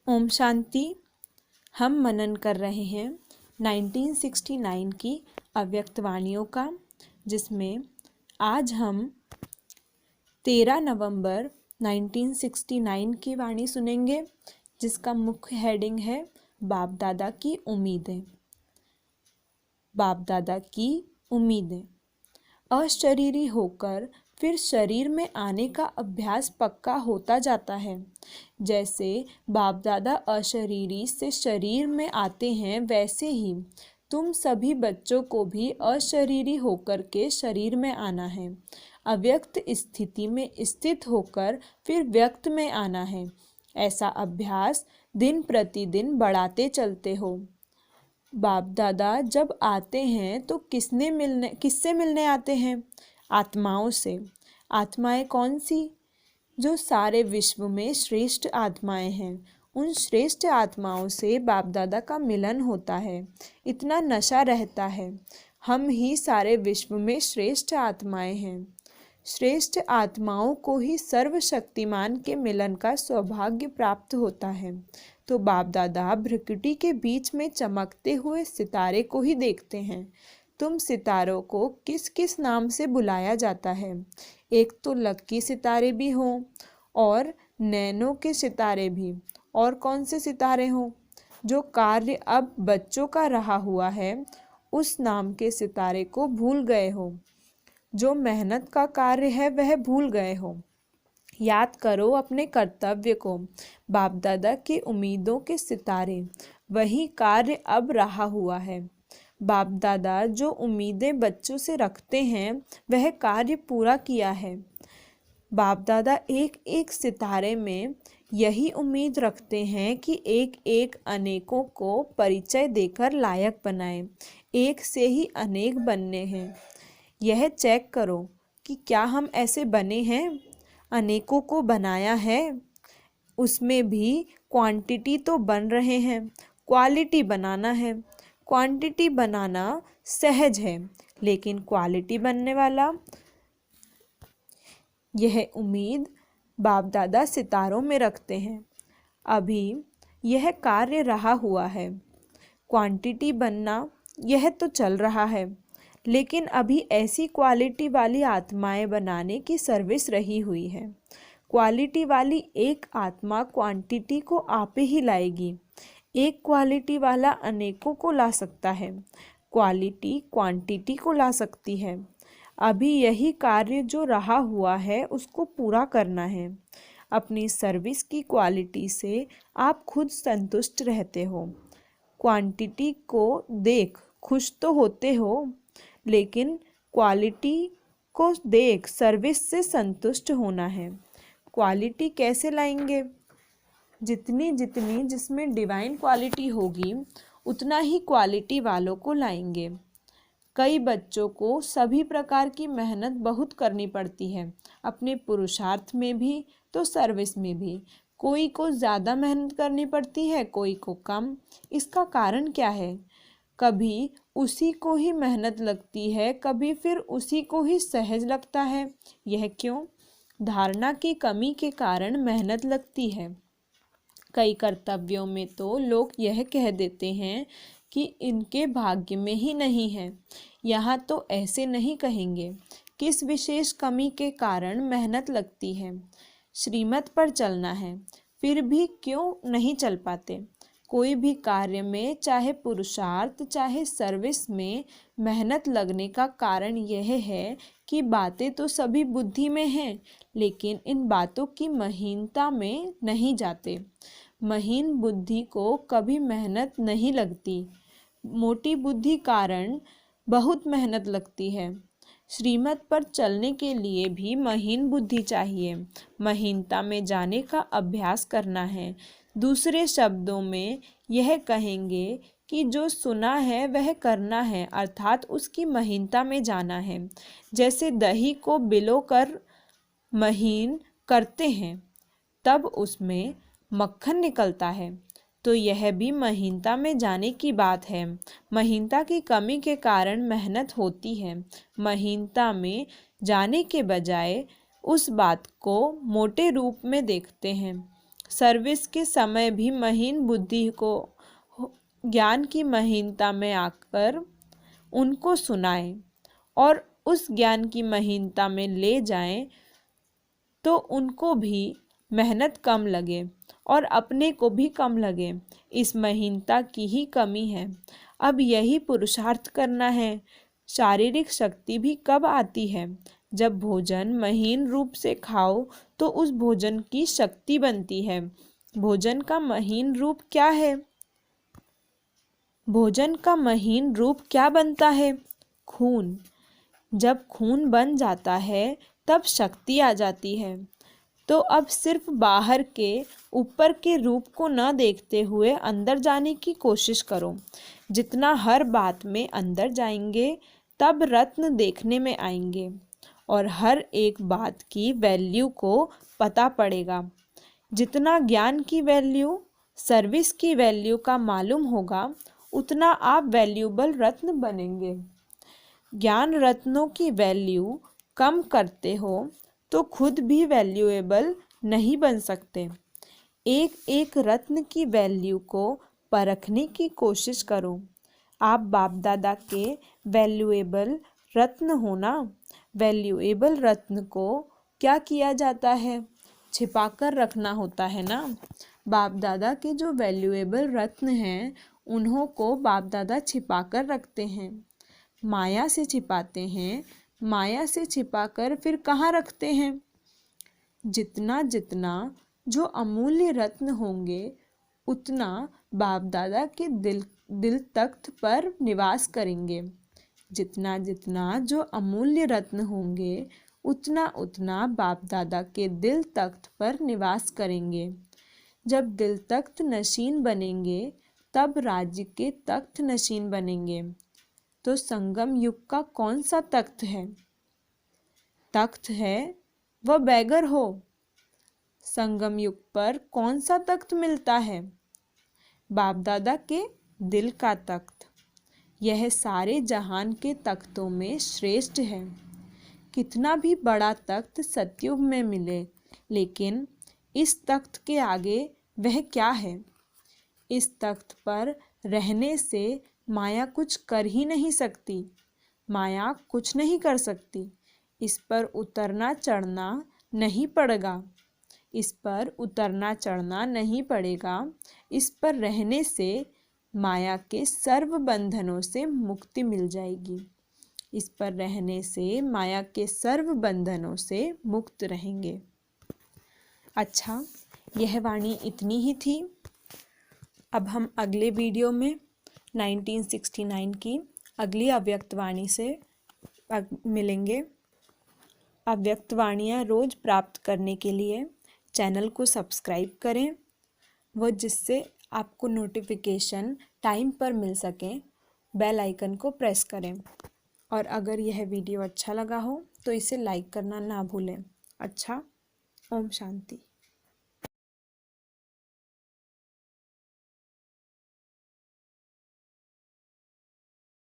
ओम शांति। हम मनन कर रहे हैं 1969 की अव्यक्त वाणियों का, जिसमें आज हम 13 नवंबर 1969 की वाणी सुनेंगे, जिसका मुख्य हेडिंग है बाप दादा की उम्मीदें। बाप दादा की उम्मीदें। अशरीरी होकर फिर शरीर में आने का अभ्यास पक्का होता जाता है। जैसे बाप दादा अशरीरी से शरीर में आते हैं, वैसे ही तुम सभी बच्चों को भी अशरीरी होकर के शरीर में आना है। अव्यक्त स्थिति में स्थित होकर फिर व्यक्त में आना है। ऐसा अभ्यास दिन प्रतिदिन बढ़ाते चलते हो। बाप दादा जब आते हैं तो किससे मिलने आते हैं? आत्माओं से। आत्माएं कौन सी? जो सारे विश्व में श्रेष्ठ आत्माएं हैं। उन श्रेष्ठ आत्माओं से बाप दादा का मिलन होता है। इतना नशा रहता है। हम ही सारे विश्व में श्रेष्ठ आत्माएं हैं। श्रेष्ठ आत्माओं को ही सर्वशक्तिमान के मिलन का सौभाग्य प्राप्त होता है। तो बाप दादा भ्रकुटी के बीच में चमकते हुए सितारे को ही देखते हैं। तुम सितारों को किस किस नाम से बुलाया जाता है? एक तो लक्की सितारे भी हों और नैनो के सितारे भी। और कौन से सितारे हों? जो कार्य अब बच्चों का रहा हुआ है, उस नाम के सितारे को भूल गए हो। जो मेहनत का कार्य है वह भूल गए हो। याद करो अपने कर्तव्य को। बाप दादा की उम्मीदों के सितारे, वही कार्य अब रहा हुआ है। बाप दादा जो उम्मीदें बच्चों से रखते हैं, वह कार्य पूरा किया है। बाप दादा एक एक सितारे में यही उम्मीद रखते हैं कि एक एक अनेकों को परिचय देकर लायक बनाएं। एक से ही अनेक बनने हैं। यह चेक करो कि क्या हम ऐसे बने हैं? अनेकों को बनाया है, उसमें भी क्वांटिटी तो बन रहे हैं, क्वालिटी बनाना है। क्वांटिटी बनाना सहज है, लेकिन क्वालिटी बनने वाला, यह उम्मीद बाप दादा सितारों में रखते हैं। अभी यह कार्य रहा हुआ है। क्वांटिटी बनना यह तो चल रहा है, लेकिन अभी ऐसी क्वालिटी वाली आत्माएं बनाने की सर्विस रही हुई है। क्वालिटी वाली एक आत्मा क्वांटिटी को आपे ही लाएगी। एक क्वालिटी वाला अनेकों को ला सकता है। क्वालिटी क्वांटिटी को ला सकती है। अभी यही कार्य जो रहा हुआ है, उसको पूरा करना है। अपनी सर्विस की क्वालिटी से आप खुद संतुष्ट रहते हो। क्वांटिटी को देख खुश तो होते हो, लेकिन क्वालिटी को देख सर्विस से संतुष्ट होना है। क्वालिटी कैसे लाएंगे? जितनी जितनी जिसमें डिवाइन क्वालिटी होगी, उतना ही क्वालिटी वालों को लाएंगे। कई बच्चों को सभी प्रकार की मेहनत बहुत करनी पड़ती है, अपने पुरुषार्थ में भी तो सर्विस में भी। कोई को ज़्यादा मेहनत करनी पड़ती है, कोई को कम। इसका कारण क्या है? कभी उसी को ही मेहनत लगती है, कभी फिर उसी को ही सहज लगता है। यह क्यों? धारणा की कमी के कारण मेहनत लगती है। कई कर्तव्यों में तो लोग यह कह देते हैं कि इनके भाग्य में ही नहीं है। यहाँ तो ऐसे नहीं कहेंगे। किस विशेष कमी के कारण मेहनत लगती है? श्रीमत पर चलना है, फिर भी क्यों नहीं चल पाते? कोई भी कार्य में, चाहे पुरुषार्थ चाहे सर्विस में, मेहनत लगने का कारण यह है कि बातें तो सभी बुद्धि में हैं, लेकिन इन बातों की महीनता में नहीं जाते। महीन बुद्धि को कभी मेहनत नहीं लगती। मोटी बुद्धि कारण बहुत मेहनत लगती है। श्रीमत पर चलने के लिए भी महीन बुद्धि चाहिए। महीनता में जाने का अभ्यास करना है। दूसरे शब्दों में यह कहेंगे कि जो सुना है वह करना है, अर्थात उसकी महीनता में जाना है। जैसे दही को बिलोकर महीन करते हैं, तब उसमें मक्खन निकलता है। तो यह भी महीनता में जाने की बात है। महीनता की कमी के कारण मेहनत होती है। महीनता में जाने के बजाय उस बात को मोटे रूप में देखते हैं। सर्विस के समय भी महीन बुद्धि को ज्ञान की महीनता में आकर उनको सुनाएं और उस ज्ञान की महीनता में ले जाएं तो उनको भी मेहनत कम लगे और अपने को भी कम लगे। इस महीनता की ही कमी है। अब यही पुरुषार्थ करना है। शारीरिक शक्ति भी कब आती है? जब भोजन महीन रूप से खाओ तो उस भोजन की शक्ति बनती है। भोजन का महीन रूप क्या है? भोजन का महीन रूप क्या बनता है? खून। जब खून बन जाता है तब शक्ति आ जाती है। तो अब सिर्फ बाहर के ऊपर के रूप को न देखते हुए अंदर जाने की कोशिश करो। जितना हर बात में अंदर जाएंगे तब रत्न देखने में आएंगे और हर एक बात की वैल्यू को पता पड़ेगा। जितना ज्ञान की वैल्यू, सर्विस की वैल्यू का मालूम होगा उतना आप वैल्यूबल रत्न बनेंगे। ज्ञान रत्नों की वैल्यू कम करते हो तो खुद भी वैल्यूएबल नहीं बन सकते। एक एक रत्न की वैल्यू को परखने की कोशिश करो। आप बाप दादा के वैल्यूएबल रत्न हो ना। वैल्यूएबल रत्न को क्या किया जाता है? छिपाकर रखना होता है ना। बाप दादा के जो वैल्यूएबल रत्न हैं उन्हों को बाप दादा छिपाकर रखते हैं, माया से छिपाते हैं। माया से छिपाकर फिर कहाँ रखते हैं? जितना जितना जो अमूल्य रत्न होंगे उतना बाप दादा के दिल तख्त पर निवास करेंगे। जितना जितना जो अमूल्य रत्न होंगे उतना उतना बाप दादा के दिल तख्त पर निवास करेंगे। जब दिल तख्त नशीन बनेंगे तब राज्य के तख्त नशीन बनेंगे। तो संगम युग का कौन सा तख्त है? तख्त है वह बैगर हो। संगम युग पर कौन सा तख्त मिलता है? बाप दादा के दिल का तख्त। यह सारे जहान के तख्तों में श्रेष्ठ है। कितना भी बड़ा तख्त सतयुग में मिले लेकिन इस तख्त के आगे वह क्या है? इस तख्त पर रहने से माया कुछ कर ही नहीं सकती। माया कुछ नहीं कर सकती। इस पर उतरना चढ़ना नहीं पड़ेगा। इस पर उतरना चढ़ना नहीं पड़ेगा। इस पर रहने से माया के सर्व बंधनों से मुक्ति मिल जाएगी। इस पर रहने से माया के सर्व बंधनों से मुक्त रहेंगे। अच्छा, यह वाणी इतनी ही थी। अब हम अगले वीडियो में 1969 की अगली अव्यक्त वाणी से मिलेंगे। अव्यक्त वाणियाँ रोज़ प्राप्त करने के लिए चैनल को सब्सक्राइब करें व जिससे आपको नोटिफिकेशन टाइम पर मिल सके बेल आइकन को प्रेस करें। और अगर यह वीडियो अच्छा लगा हो तो इसे लाइक करना ना भूलें। अच्छा, ओम शांति।